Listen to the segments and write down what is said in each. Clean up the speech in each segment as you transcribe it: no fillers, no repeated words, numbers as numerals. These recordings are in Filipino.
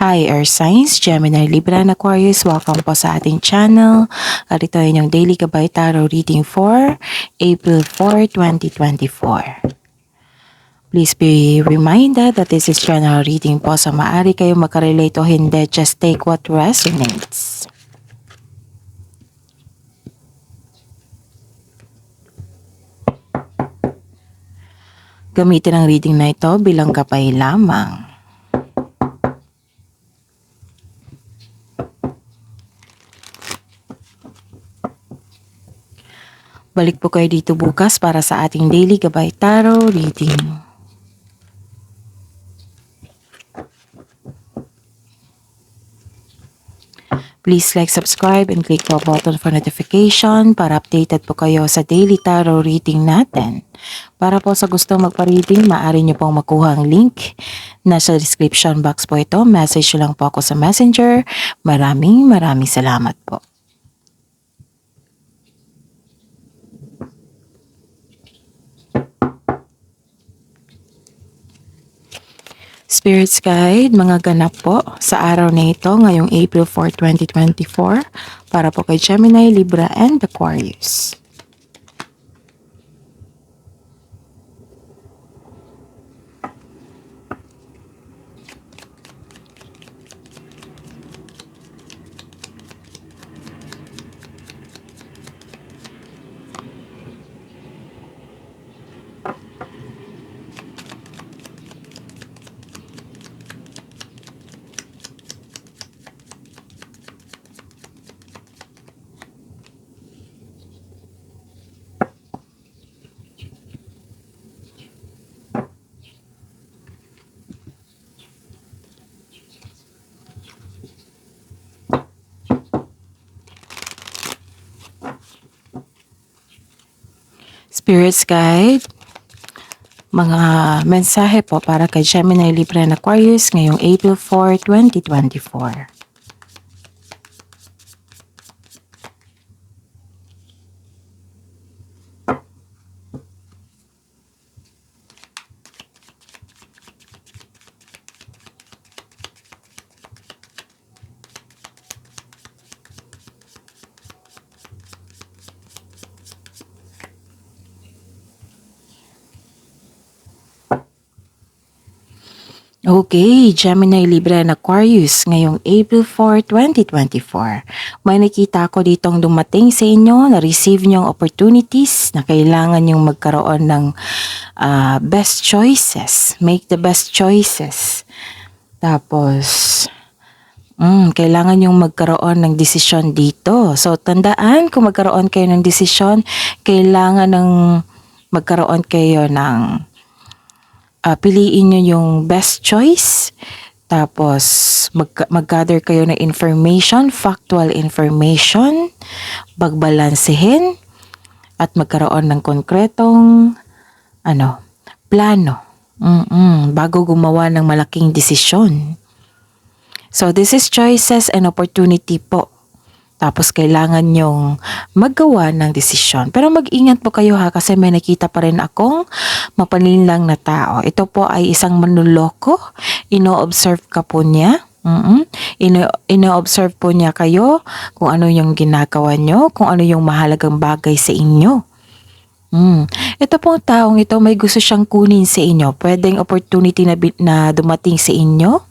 Hi Air Signs, Gemini, Libra, and Aquarius. Welcome po sa ating channel. At ito ay inyong Daily Gabay Tarot Reading for April 4, 2024. Please be reminded that this is general reading po, so maaari kayo makarelate o hindi. Just take what resonates. Gamitin ang reading na ito bilang gabay lamang. Balik po kayo dito bukas para sa ating Daily Gabay Tarot Reading. Please like, subscribe, and click the button for notification para updated po kayo sa daily tarot reading natin. Para po sa gusto magpa-reading, maaari nyo pong makuha ang link. Nasa description box po ito. Message lang po ako sa Messenger. Maraming salamat po. Spirits Guide, mga ganap po sa araw na ito ngayong April 4, 2024 para po kay Gemini, Libra, and Aquarius. Spirits Guide, mga mensahe po para kay Gemini, Libra, and Aquarius ngayong April 4, 2024. Okay, Gemini, Libra, and Aquarius ngayong April 4, 2024. May nakita ako ditong dumating sa inyo, na-receive nyong opportunities na kailangan nyong magkaroon ng best choices. Make the best choices. Tapos, kailangan nyong magkaroon ng desisyon dito. So, tandaan, kung magkaroon kayo ng desisyon, kailangan magkaroon kayo ng piliin nyo yung best choice, tapos mag-gather kayo ng information, factual information, bagbalansehin, at magkaroon ng konkretong plano bago gumawa ng malaking desisyon. So this is choices and opportunity po. Tapos kailangan nyong maggawa ng desisyon. Pero mag-ingat po kayo ha, kasi may nakita pa rin akong mapalinlang na tao. Ito po ay isang manluloko. Ino-observe ka po niya. Ino-observe po niya kayo kung ano yung ginagawa nyo, kung ano yung mahalagang bagay sa inyo. Ito pong taong ito, may gusto siyang kunin sa inyo. Pwedeng opportunity na dumating sa inyo.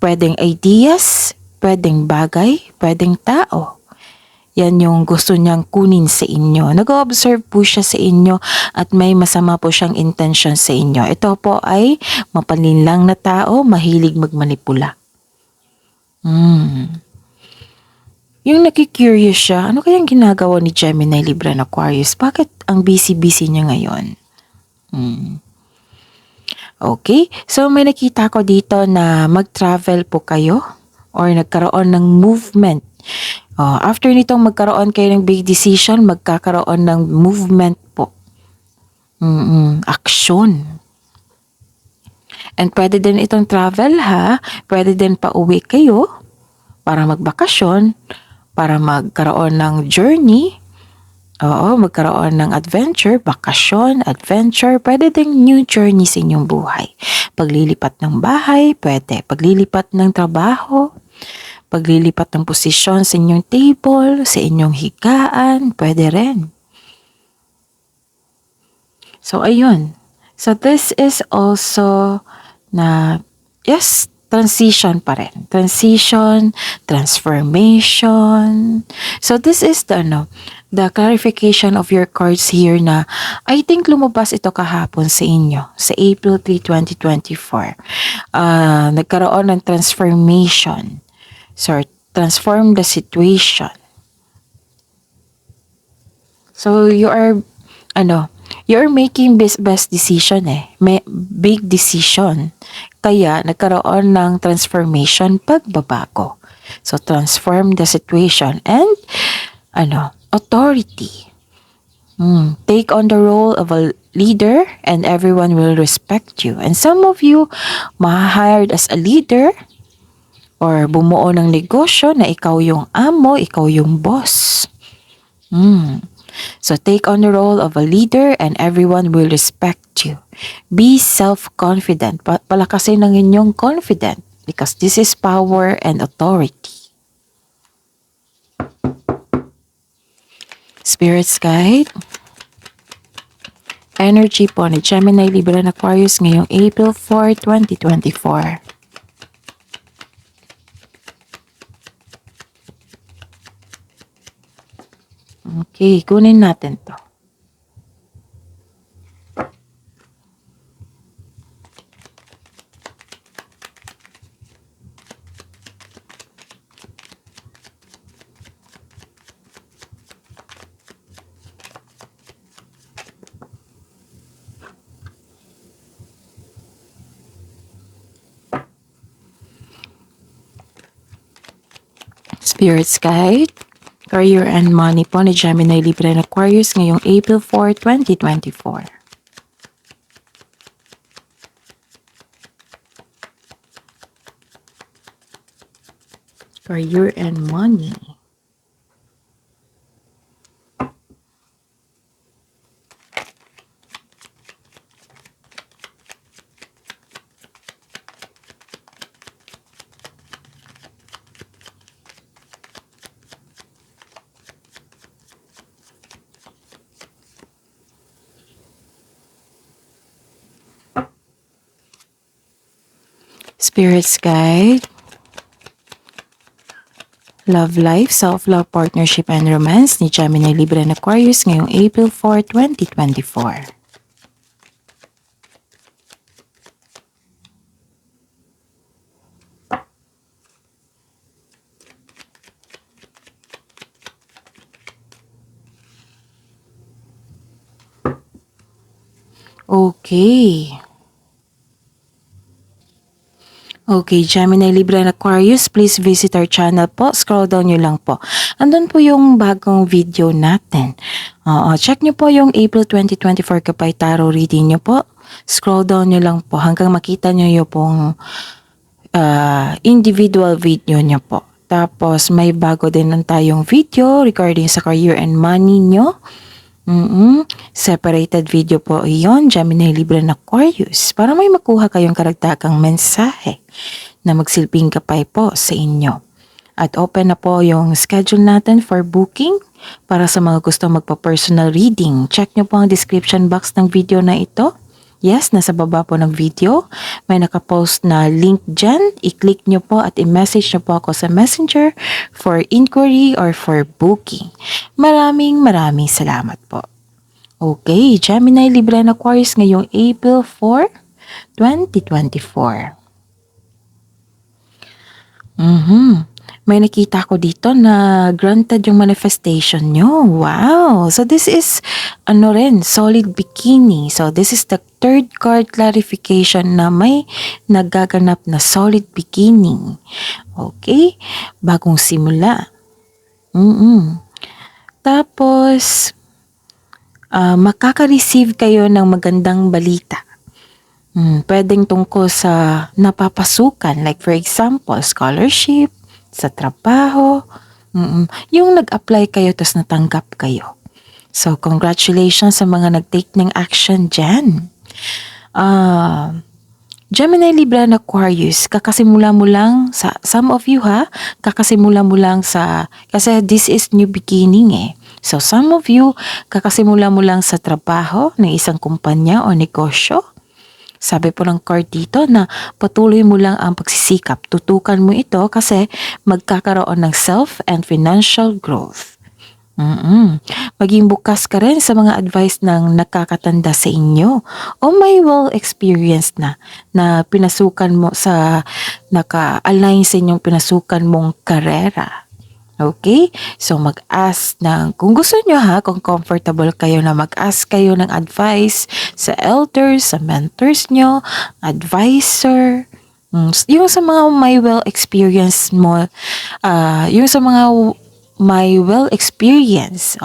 Pwedeng ideas, pwedeng bagay, pwedeng tao. Yan yung gusto niyang kunin sa inyo. Nag-observe po siya sa inyo at may masama po siyang intention sa inyo. Ito po ay mapalinlang na tao, mahilig magmanipula. Yung nakikurious siya, ano kayang ginagawa ni Gemini, Libra, and Aquarius? Bakit ang busy-busy niya ngayon? Okay, so may nakita ko dito na mag-travel po kayo or nagkaroon ng movement. After nitong magkaroon kayo ng big decision, magkakaroon ng movement po. Action. And pwede din itong travel ha. Pwede din pauwi kayo para magbakasyon, para magkaroon ng journey. Oo, magkaroon ng adventure, bakasyon, adventure, pwede ding new journey sa inyong buhay. Paglilipat ng bahay, pwede. Paglilipat ng trabaho, paglilipat ng posisyon sa inyong table, sa inyong higaan, pwede rin. So, ayun. So, this is also na, yes, transition pa rin. Transition, transformation. So, this is the clarification of your cards here na I think lumabas ito kahapon sa inyo, sa April 3, 2024. Nagkaroon ng transformation. So, transform the situation. So, you're making best decision big decision. Kaya nagkaroon ng transformation, pagbabago. So transform the situation and authority. Take on the role of a leader and everyone will respect you. And some of you ma-hired as a leader or bumuo ng negosyo na ikaw yung amo, ikaw yung boss. So take on the role of a leader and everyone will respect you. Be self-confident. Palakasin ng inyong confident because this is power and authority. Spirit's guide. Energy po ni Gemini, Libra, and Aquarius ngayong April 4, 2024. Okay, kunin natin to. Spirit's guide. Career and money po ni Gemini, Libra, and Aquarius ngayong April 4, 2024. Career and money. Spirit's guide. Love life, self-love, partnership, and romance ni Gemini, Libra, and Aquarius ngayong April 4, 2024. Okay. Okay, Gemini, Libra, and Aquarius, please visit our channel po. Scroll down nyo lang po. Andun po yung bagong video natin. Check nyo po yung April 2024 Kapay Tarot reading nyo po. Scroll down nyo lang po hanggang makita nyo yung pong individual video nyo po. Tapos may bago din lang tayong video regarding sa career and money nyo. Separated video po iyon, Gemini, Libra, and Aquarius, para may makuha kayong karagdagang mensahe na magsilbing kapay po sa inyo. At open na po yung schedule natin for booking para sa mga gusto magpa-personal reading. Check nyo po ang description box ng video na ito. Yes, nasa baba po ng video. May nakapost na link dyan. I-click nyo po at i-message nyo po ako sa messenger for inquiry or for booking. Maraming salamat po. Okay, Gemini, Libra, and Aquarius ngayong April 4, 2024. May nakita ko dito na granted yung manifestation nyo. Wow! So this is, solid bikini. So this is the third card clarification na may nagaganap na solid bikini. Okay? Bagong simula. Tapos, makaka-receive kayo ng magandang balita. Pwedeng tungkol sa napapasukan. Like for example, scholarship, sa trabaho, yung nag-apply kayo tapos natanggap kayo. So, congratulations sa mga nag-take ng action dyan. Gemini, Libra, and Aquarius, kakasimula mo lang sa, some of you kakasimula mo lang sa, kasi this is new beginning eh. So, some of you, kakasimula mo lang sa trabaho ng isang kumpanya o negosyo. Sabi po ng card dito na patuloy mo lang ang pagsisikap. Tutukan mo ito kasi magkakaroon ng self and financial growth. Maging bukas ka rin sa mga advice ng nakakatanda sa inyo o may well-experienced na pinasukan mo sa naka-align sa inyong pinasukan mong karera. Okay? So mag-ask kung gusto nyo kung comfortable kayo na mag-ask kayo ng advice sa elders, sa mentors nyo, advisor, yung sa mga may well-experienced mo, yung sa mga may well-experience,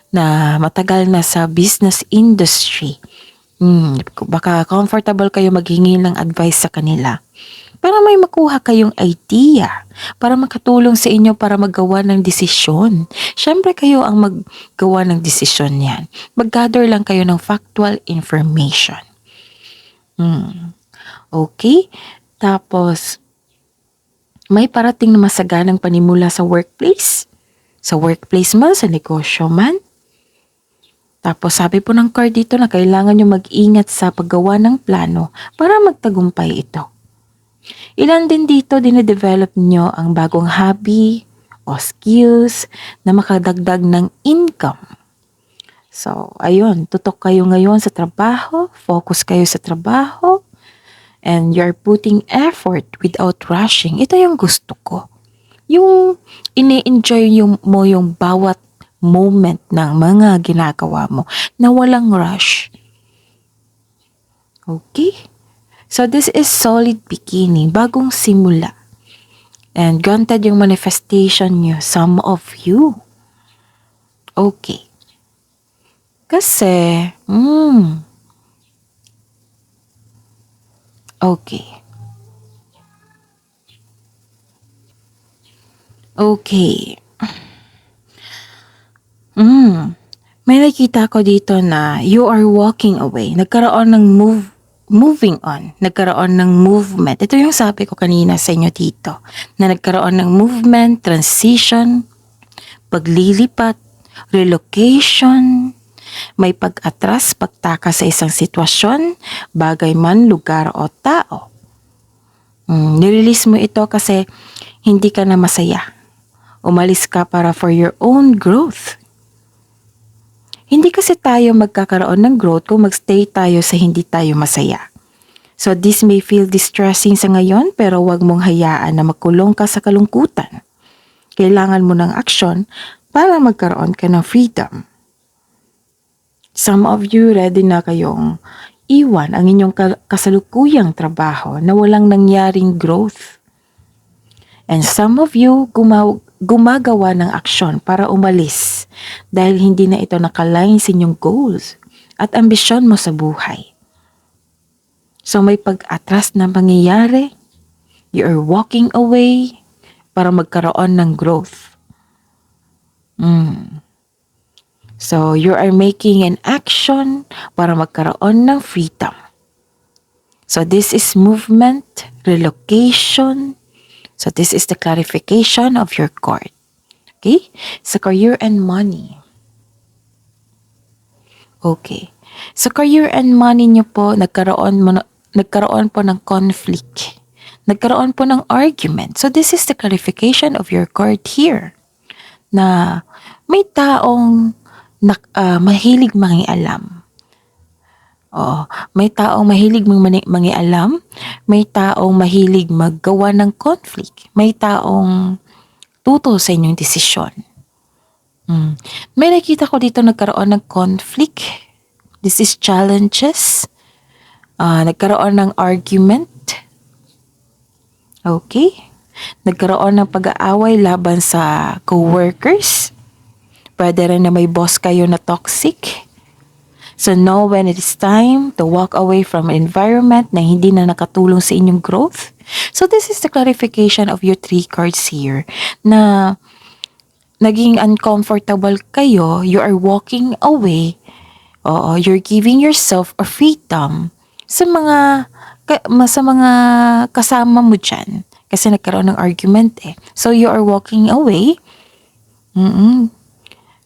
na matagal na sa business industry. Baka comfortable kayo maghingi ng advice sa kanila para may makuha kayong idea, para makatulong sa inyo para maggawa ng desisyon. Siyempre kayo ang maggawa ng desisyon yan. Mag-gather lang kayo ng factual information. Okay? Tapos, may parating na masaganang panimula sa workplace. Sa workplace man, sa negosyo man. Tapos sabi po ng card dito na kailangan nyo mag-ingat sa paggawa ng plano para magtagumpay ito. Ilan din dito dinedevelop nyo ang bagong hobby o skills na makadagdag ng income. So, ayun, tutok kayo ngayon sa trabaho, focus kayo sa trabaho, and you're putting effort without rushing. Ito yung gusto ko. Yung ini-enjoy mo yung bawat moment ng mga ginagawa mo na walang rush. Okay? So this is solid beginning, bagong simula. And granted yung manifestation nyo, some of you. Okay. Kasi, okay. Okay. May nakita ko dito na you are walking away. Nagkaroon ng moving on. Nagkaroon ng movement. Ito yung sabi ko kanina sa inyo dito. Na nagkaroon ng movement, transition, paglilipat, relocation, may pag-atras, pagtakas sa isang sitwasyon, bagay man, lugar o tao. Nirelease mo ito kasi hindi ka na masaya. Umalis ka para for your own growth. Hindi kasi tayo magkakaroon ng growth kung magstay tayo sa hindi tayo masaya. So this may feel distressing sa ngayon pero wag mong hayaan na makulong ka sa kalungkutan. Kailangan mo ng aksyon para magkaroon ka ng freedom. Some of you ready na kayong iwan ang inyong kasalukuyang trabaho na walang nangyaring growth. And some of you gumagawa ng aksyon para umalis dahil hindi na ito nakaline sa inyong goals at ambisyon mo sa buhay. So may pag-atras na mangyayari, you are walking away para magkaroon ng growth. So you are making an action para magkaroon ng freedom. So this is movement, relocation. So this is the clarification of your card. Okay? Sa career and money. Okay. Sa career and money nyo po, nagkaroon po ng conflict. Nagkaroon po ng argument. So this is the clarification of your card here. Na may taong mahilig mangialam. May taong mahilig mangialam, may taong mahilig maggawa ng conflict, may taong tutol sa inyong desisyon. May nakita ko dito nagkaroon ng conflict. This is challenges. Nagkaroon ng argument. Okay? Nagkaroon ng pag-aaway laban sa co-workers. Pwede rin na may boss kayo na toxic. So know when it is time to walk away from an environment na hindi na nakatulong sa inyong growth. So this is the clarification of your 3 cards here na naging uncomfortable kayo, you are walking away. Oo, you're giving yourself a freedom sa mga sa mga kasama mo dyan. Kasi nagkaroon ng argument eh. So you are walking away.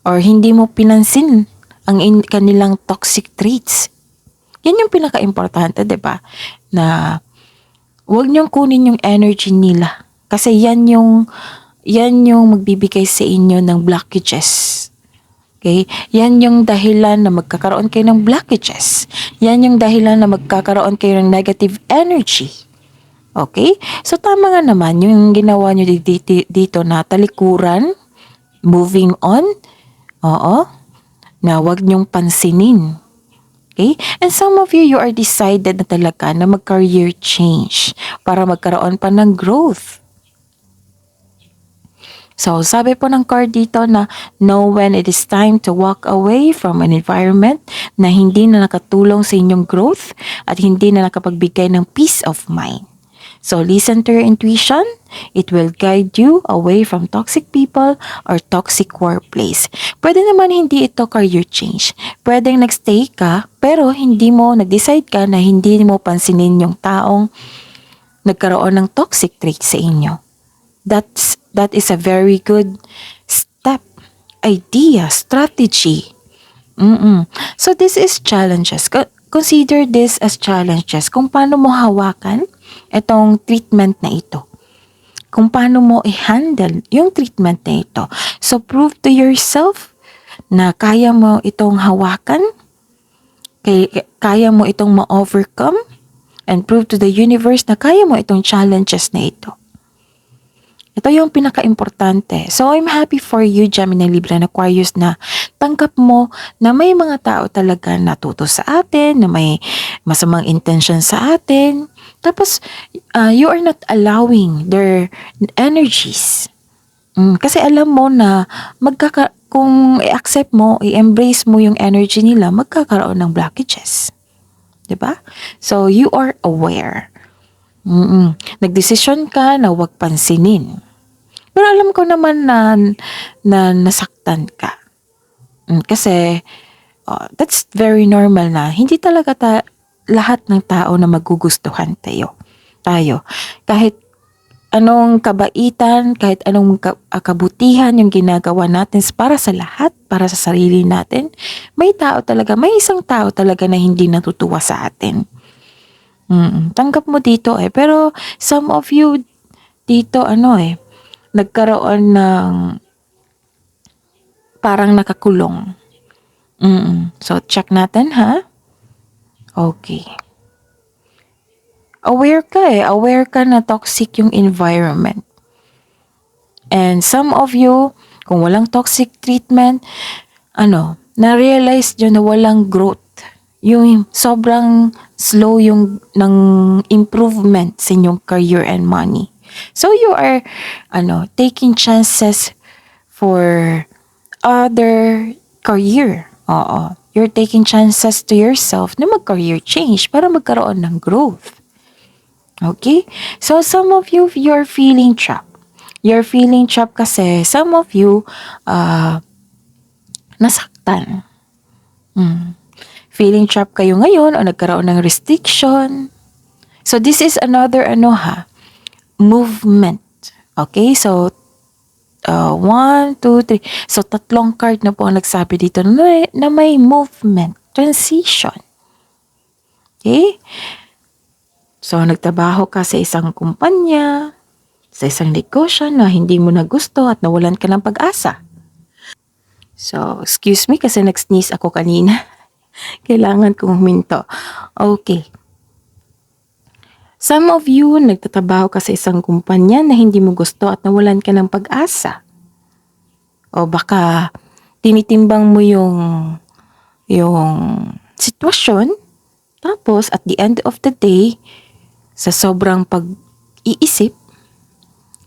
Or hindi mo pinansin ang kanilang toxic traits. Yan yung pinaka-importante, 'di ba? Na huwag niyong kunin yung energy nila. Kasi yan yung magbibigay sa inyo ng blockages. Okay? Yan yung dahilan na magkakaroon kayo ng blockages. Yan yung dahilan na magkakaroon kayo ng negative energy. Okay? So, tama nga naman yung ginawa nyo dito na talikuran, moving on, oo, na wag nyong pansinin. Okay? And some of you are decided na talaga na mag-career change para magkaroon pa ng growth. So, sabi po ng card dito na know when it is time to walk away from an environment na hindi na nakatulong sa inyong growth at hindi na nakapagbigay ng peace of mind. So, listen to your intuition. It will guide you away from toxic people or toxic workplace. Pwede naman hindi ito career change. Pwedeng nagstay ka pero hindi mo nag-decide ka na hindi mo pansinin yung taong nagkaroon ng toxic trait sa inyo. That is a very good step, idea, strategy. So this is challenges. Consider this as challenges kung paano mo hawakan itong treatment na ito. Kung paano mo i-handle yung treatment na ito. So prove to yourself na kaya mo itong hawakan, kaya mo itong ma-overcome, and prove to the universe na kaya mo itong challenges na ito. Ito yung pinaka-importante. So, I'm happy for you, Gemini, Libra, and Aquarius, na tanggap mo na may mga tao talaga natuto sa atin, na may masamang intention sa atin. Tapos, you are not allowing their energies. Kasi alam mo na kung i-accept mo, i-embrace mo yung energy nila, magkakaroon ng blockages. Diba? So, you are aware. Nagdesisyon ka na huwag pansinin. Pero alam ko naman na nasaktan ka. Kasi that's very normal na. Hindi talaga lahat ng tao na magugustuhan tayo. Kahit anong kabaitan, kahit anong kabutihan yung ginagawa natin para sa lahat, para sa sarili natin, may isang tao talaga na hindi natutuwa sa atin. Tanggap mo dito pero some of you dito nagkaroon ng parang nakakulong. So check natin ha. Okay. Aware ka na toxic yung environment. And some of you, kung walang toxic treatment, na-realize nyo na walang growth. Yung sobrang slow yung ng improvement sa inyong career and money. So you are taking chances for other career. You're taking chances to yourself na mag-career change para magkaroon ng growth. Okay? So some of you, you're feeling trapped. You're feeling trapped kasi some of you nasaktan. Feeling trapped kayo ngayon o nagkaroon ng restriction. So this is another movement. Okay? So 1, 2, 3. So 3 card na po ang nagsabi dito na may movement, transition. Okay? So nagtrabaho ka sa isang kumpanya, sa isang negosyo na hindi mo na gusto at nawalan ka ng pag-asa. So excuse me kasi nag-sneeze ako kanina. Kailangan kong huminto. Okay. Some of you, nagtatrabaho ka sa isang kumpanya na hindi mo gusto at nawalan ka ng pag-asa. O baka tinitimbang mo yung sitwasyon, tapos at the end of the day, sa sobrang pag-iisip,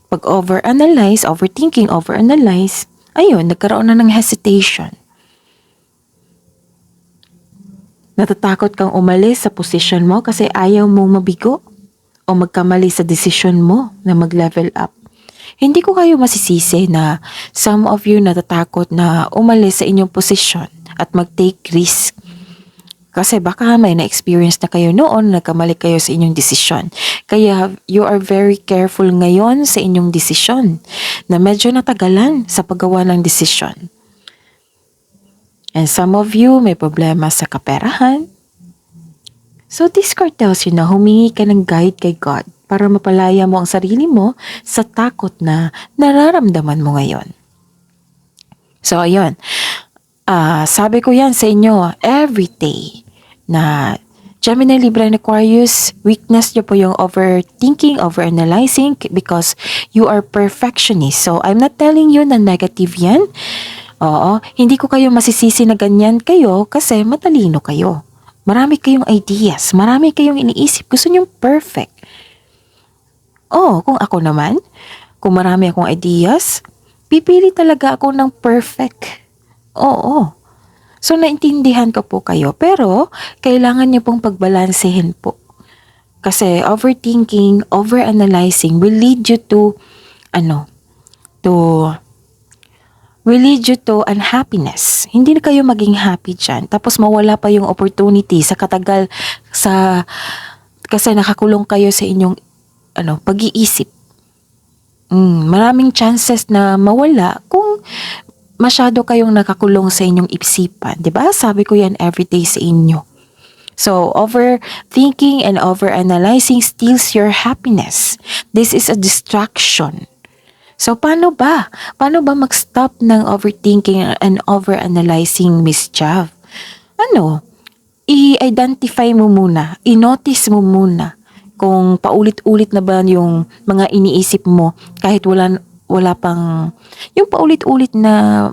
pag-overanalyze, overthinking, overanalyze, ayun, nagkaroon na ng hesitation. Natatakot kang umalis sa posisyon mo kasi ayaw mo mabigo o magkamali sa desisyon mo na mag-level up. Hindi ko kayo masisisi na some of you natatakot na umalis sa inyong posisyon at mag-take risk. Kasi baka may na-experience na kayo noon, nagkamali kayo sa inyong desisyon. Kaya you are very careful ngayon sa inyong desisyon na medyo natagalan sa paggawa ng desisyon. And some of you may problema sa kaperahan. So this card tells you na humingi ka ng guide kay God para mapalaya mo ang sarili mo sa takot na nararamdaman mo ngayon. So ayun, sabi ko yan sa inyo every day na Gemini, Libra, and Aquarius, weakness nyo po yung overthinking, overanalyzing because you are perfectionist. So I'm not telling you na negative yan. Oo, hindi ko kayo masisisi na ganyan kayo kasi matalino kayo. Marami kayong ideas, marami kayong iniisip, gusto nyong perfect. Kung ako naman, kung marami akong ideas, pipili talaga ako ng perfect. Oo. So, naintindihan ko po kayo, pero kailangan niyo pong pagbalansehin po. Kasi overthinking, overanalyzing will lead you to, will lead you to unhappiness. Hindi na kayo maging happy dyan. Tapos mawala pa yung opportunity sa katagal, kasi nakakulong kayo sa inyong pag-iisip. Maraming chances na mawala kung masyado kayong nakakulong sa inyong isipan. Diba? Sabi ko yan everyday sa inyo. So, overthinking and overanalyzing steals your happiness. This is a distraction. So, paano ba? Paano ba mag-stop ng overthinking and overanalyzing, Miss Jav? I-identify mo muna, i-notice mo muna kung paulit-ulit na ba yung mga iniisip mo kahit wala pang yung paulit-ulit na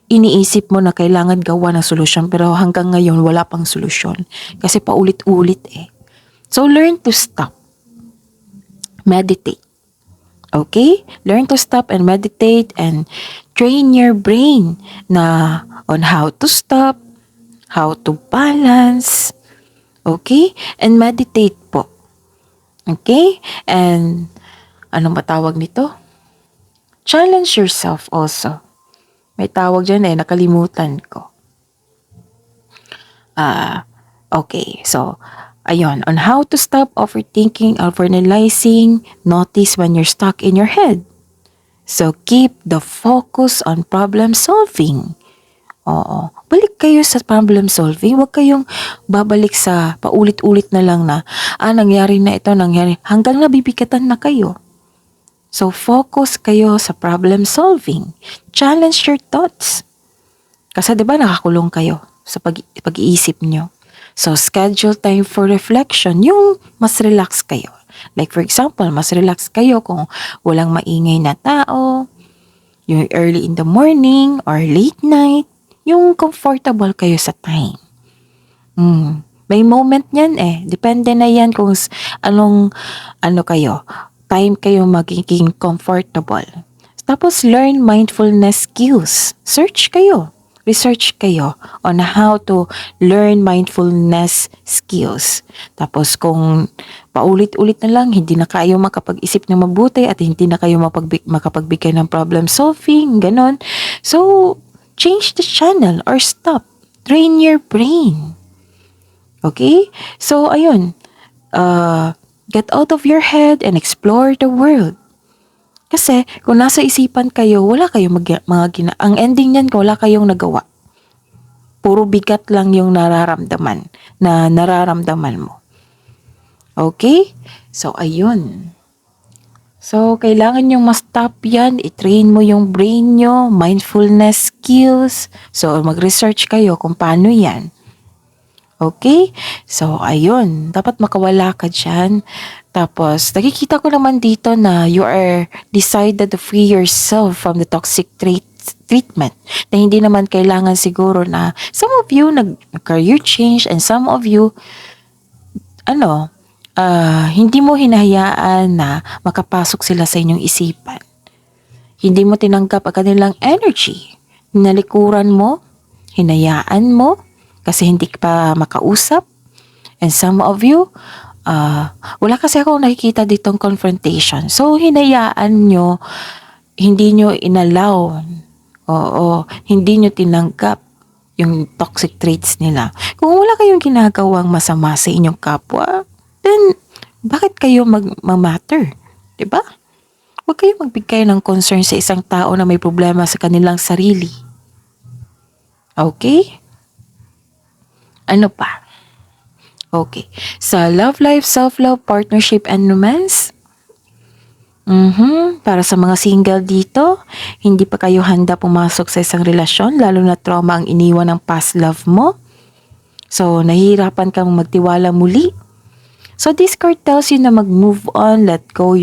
iniisip mo na kailangan gawa ng solusyon pero hanggang ngayon wala pang solusyon kasi paulit-ulit eh. So learn to stop. Meditate. Okay? Learn to stop and meditate and train your brain na on how to stop, how to balance. Okay? And meditate po. Okay? And anong matawag nito? Challenge yourself also. May tawag dyan nakalimutan ko. Okay. So, ayun. On how to stop overthinking, overanalyzing, notice when you're stuck in your head. So, keep the focus on problem solving. Oo. Balik kayo sa problem solving. Huwag kayong babalik sa paulit-ulit na lang na, nangyari na ito, nangyari. Hanggang nabibigatan na kayo. So, focus kayo sa problem solving. Challenge your thoughts. Kasi diba nakakulong kayo sa pag-iisip nyo. So, schedule time for reflection. Yung mas relax kayo. Like for example, mas relax kayo kung walang maingay na tao. Yung early in the morning or late night. Yung comfortable kayo sa time. May moment yan Depende na yan kung anong time kayo magiging comfortable. Tapos learn mindfulness skills. Research kayo on how to learn mindfulness skills. Tapos kung paulit-ulit na lang, hindi na kayo makapag-isip ng mabuti at hindi na kayo makapagbigay ng problem solving, ganon. So, change the channel or stop. Train your brain. Okay? So, ayun. Get out of your head and explore the world. Kasi, kung nasa isipan kayo, wala kayong ang ending niyan, wala kayong nagawa. Puro bigat lang yung nararamdaman mo. Okay? So, ayun. So, kailangan yung ma-stop yan. I-train mo yung brain nyo, mindfulness skills. So, mag-research kayo kung paano yan. Okay? So, ayun. Dapat makawala ka dyan. Tapos, nakikita ko naman dito na you are decided to free yourself from the toxic treatment. Na hindi naman kailangan siguro na some of you nag-career change and some of you, hindi mo hinahayaan na makapasok sila sa inyong isipan. Hindi mo tinanggap ang kanilang energy. Nalikuran mo, hinayaan mo, kasi hindi ka pa makausap. And some of you, Wala kasi akong nakikita ditong confrontation. So, hinayaan nyo, hindi nyo inalaw, hindi nyo tinanggap yung toxic traits nila. Kung wala kayong ginagawang masama sa inyong kapwa, then bakit kayo mag-matter? Diba? Huwag kayong magbigay ng concern sa isang tao na may problema sa kanilang sarili. Okay? Ano pa? Okay. Sa love life, self-love, partnership, and romance, para sa mga single dito, hindi pa kayo handa pumasok sa isang relasyon, lalo na trauma ang iniwan ng past love mo. So, nahihirapan kang magtiwala muli. So, this card tells you na mag-move on, let go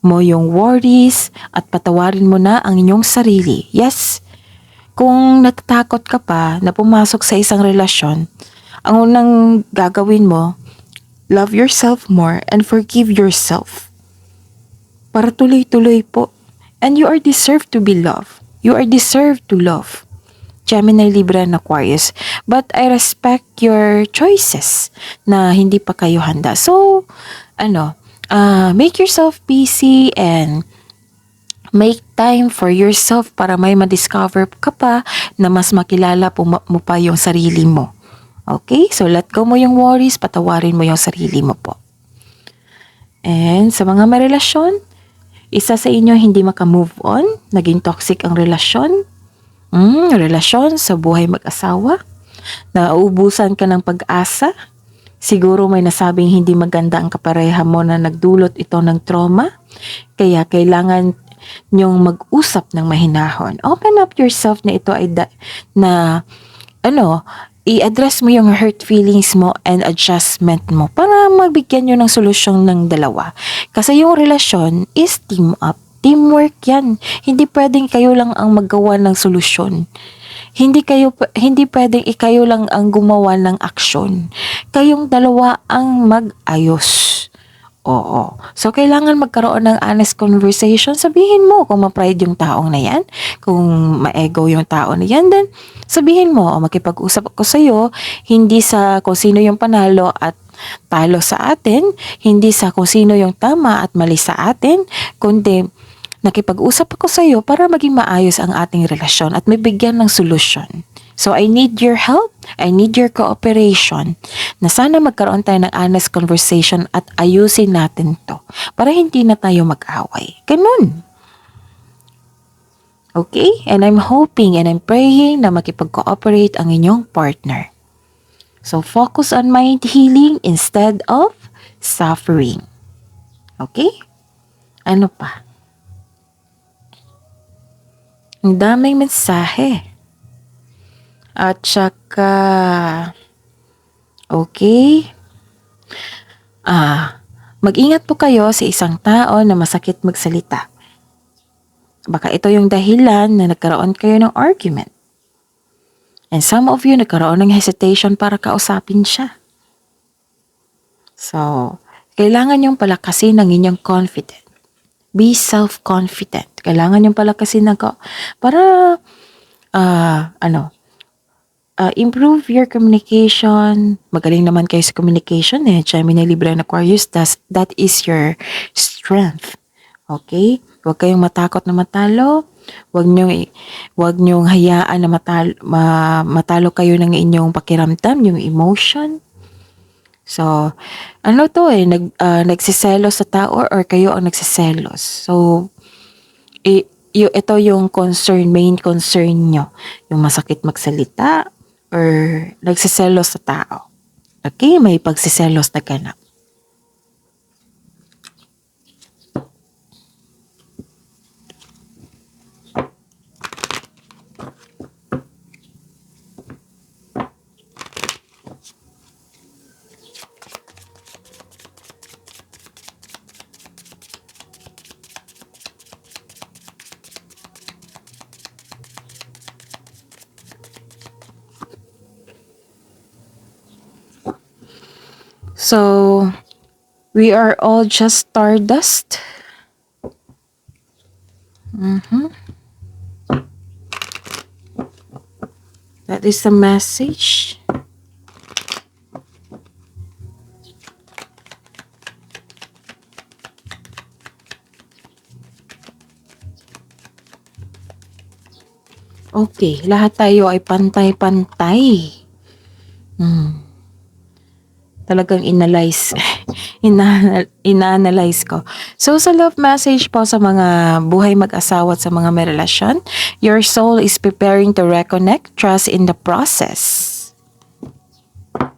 mo yung worries, at patawarin mo na ang inyong sarili. Yes, kung natatakot ka pa na pumasok sa isang relasyon, ang unang gagawin mo, love yourself more and forgive yourself. Para tuloy-tuloy po. And you are deserved to be loved. You are deserved to love. Gemini, Libra, and Aquarius. But I respect your choices na hindi pa kayo handa. So, make yourself busy and make time for yourself para may ma-discover ka pa na mas makilala mo pa yung sarili mo. Okay? So, let go mo yung worries, patawarin mo yung sarili mo po. And sa mga may relasyon, isa sa inyo hindi maka-move on, naging toxic ang relasyon. Relasyon sa buhay mag-asawa, nauubusan ka ng pag-asa, siguro may nasabing hindi maganda ang kapareha mo na nagdulot ito ng trauma, kaya kailangan nyong mag-usap ng mahinahon. Open up yourself na ito ay i-address mo yung hurt feelings mo and adjustment mo para magbigyan nyo ng solusyon ng dalawa. Kasi yung relasyon is team up. Teamwork yan. Hindi pwedeng kayo lang ang maggawa ng solusyon. Hindi pwedeng ikayo lang ang gumawa ng aksyon. Kayong dalawa ang mag-ayos. Oo. So, kailangan magkaroon ng honest conversation. Sabihin mo kung ma-pride yung taong na yan, kung ma-ego yung tao na yan, then sabihin mo, makipag-usap ako sa'yo, hindi sa kung sino yung panalo at talo sa atin, hindi sa kung sino yung tama at mali sa atin, kundi nakipag-usap ako sa'yo para maging maayos ang ating relasyon at may bigyan ng solusyon. So, I need your help. I need your cooperation. Na sana magkaroon tayo ng honest conversation at ayusin natin to para hindi na tayo mag-away. Ganun. Okay? And I'm hoping and I'm praying na makipag-cooperate ang inyong partner. So, focus on mind healing instead of suffering. Okay? Ano pa? Ang daming mensahe. At saka, okay, mag-ingat po kayo sa isang tao na masakit magsalita. Baka ito yung dahilan na nagkaroon kayo ng argument. And some of you nagkaroon ng hesitation para kausapin siya. So, kailangan yung palakasin ng inyong confidence. Be self-confident. Kailangan yung palakasin para, improve your communication. Magaling naman kayo sa communication Gemini, Libra, and Aquarius. That is your strength. Okay? Huwag kayong matakot na matalo. Huwag nyong hayaan na matalo kayo ng inyong pakiramdam, yung emotion. So, nagsiselos sa tao or kayo ang nagsiselos. So, ito yung main concern nyo. Yung masakit magsalita, or nagsiselos sa tao. Okay? May pagsiselos na ganap. So, we are all just stardust. That is the message. Okay, lahat tayo ay pantay-pantay. Talagang ina-analyze ko. So, sa love message po sa mga buhay mag-asawa at sa mga may relasyon, your soul is preparing to reconnect, trust in the process.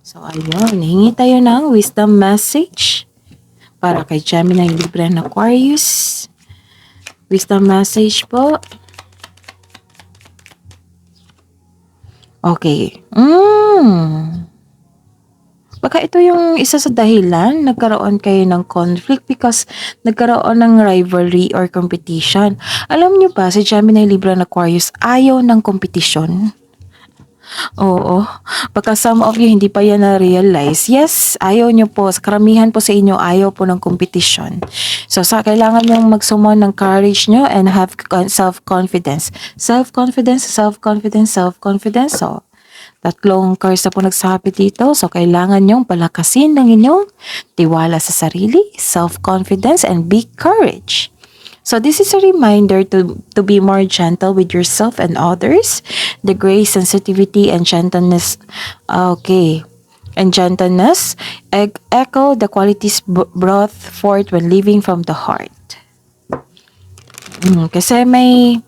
So, ayun, hingi tayo ng wisdom message para kay Gemini, Libra, and Aquarius. Wisdom message po. Okay. Baka ito yung isa sa dahilan nagkaroon kayo ng conflict because nagkaroon ng rivalry or competition. Alam niyo ba, si Gemini, Libra, and Aquarius ayaw ng kompetisyon. Oo. Baka some of you hindi pa yan na-realize. Yes, ayaw nyo po. Karamihan po sa inyo ayaw po ng kompetisyon. So, kailangan nyo magsummon ng courage nyo and have self-confidence. Self-confidence, self-confidence, self-confidence. So, tatlong cards na po nagsabi dito. So, kailangan nyong palakasin ng inyong tiwala sa sarili, self-confidence, and big courage. So, this is a reminder to be more gentle with yourself and others. The grace, sensitivity, and gentleness. Okay. And gentleness echo the qualities brought forth when living from the heart. Kasi may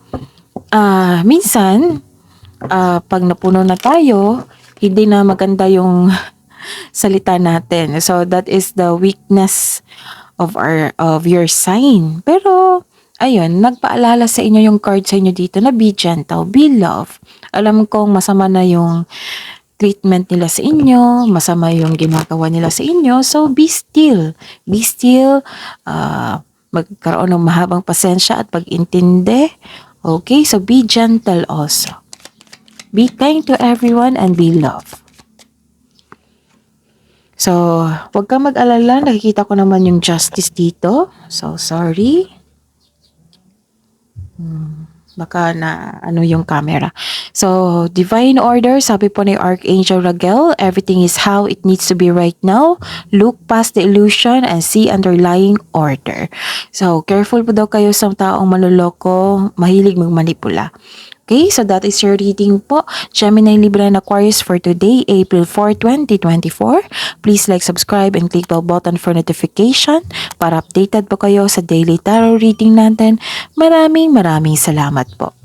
minsan pag napuno na tayo, hindi na maganda yung salita natin. So that is the weakness of your sign. Pero ayun, nagpaalala sa inyo yung card sa inyo dito na be gentle, be love. Alam kong masama na yung treatment nila sa inyo, masama yung ginagawa nila sa inyo. So be still. Be still. Magkaroon ng mahabang pasensya at pag-intindi. Okay, so be gentle also. Be kind to everyone and be love. So, huwag kang mag-alala. Nakikita ko naman yung justice dito. So, sorry. Baka na yung camera. So, divine order, sabi po ni Archangel Raguel, everything is how it needs to be right now. Look past the illusion and see underlying order. So, careful po daw kayo sa taong manloloko, mahilig magmanipula. Okay, so that is your reading po. Gemini, Libra, and Aquarius for today, April 4, 2024. Please like, subscribe, and click the button for notification para updated po kayo sa daily tarot reading natin. Maraming salamat po.